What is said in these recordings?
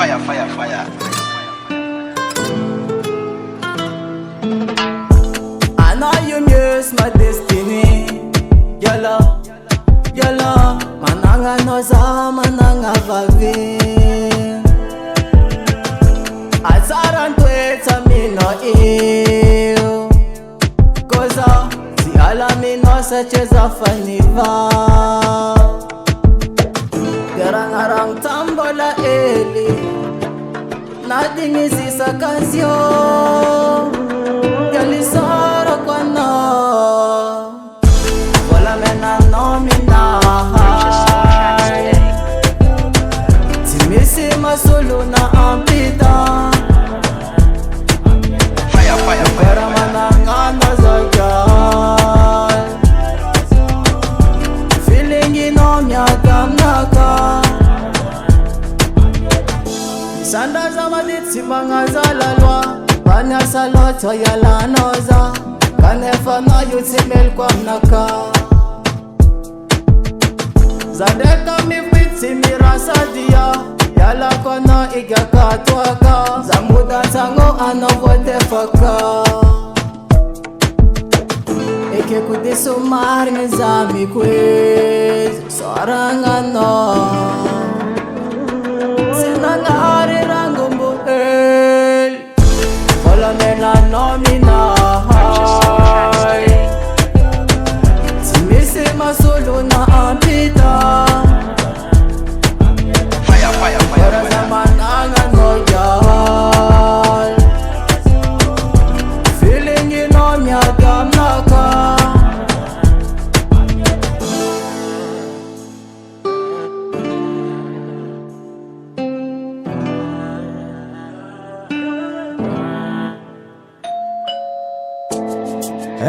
fire. I know you miss my destiny. Yala, mananga noza, mananga vavi. Azaran tweta mino iyo. Koza, si ala mino sacheza faniva. Garang tambola eli. Nothing is a canción. Yalisara kwa no. Volamena nomina. Timisi masulu na ampita. Para manangana zagal. Feeling inomya kamnaka. Sanda zamaditsi mangazalalwa. Banya saloto yala noza. Kanefa na yutimel kwa mnaka. Zadeka mifitsi mirasa dia. Yala kona iga katwaka. Zamuda tango anovote faka. Eke kudisumari nizami quiz. Sorangano Sinangari rangumbu el. Volamena nomina. Timisi masulu na ampita. Para zamananga noyal. Feeling inomya kamnaka.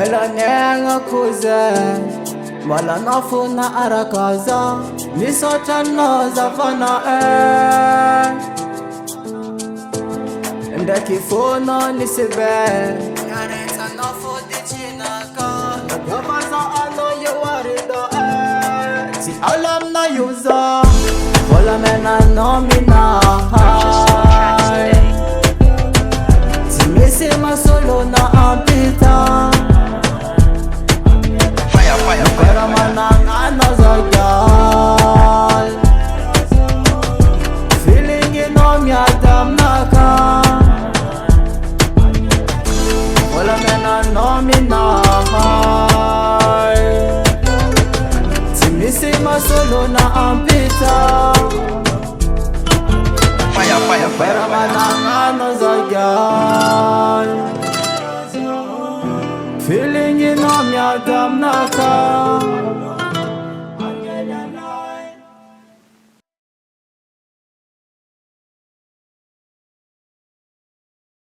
Ela nenga kuze. Mala nafuna arakaza. Misota noza fana Ndaki fono nisibe. Yareta nafo di chinaka. Nagabaza ano yawarida Si alam na yuza. Volamena nomina. Timisi masolo na ampita. Para manangana zagal. Feeling inomya damnaka. Volamena nomina. Timisi masolo na ampita. Para manangana zagal. Feeling inomya damnaka.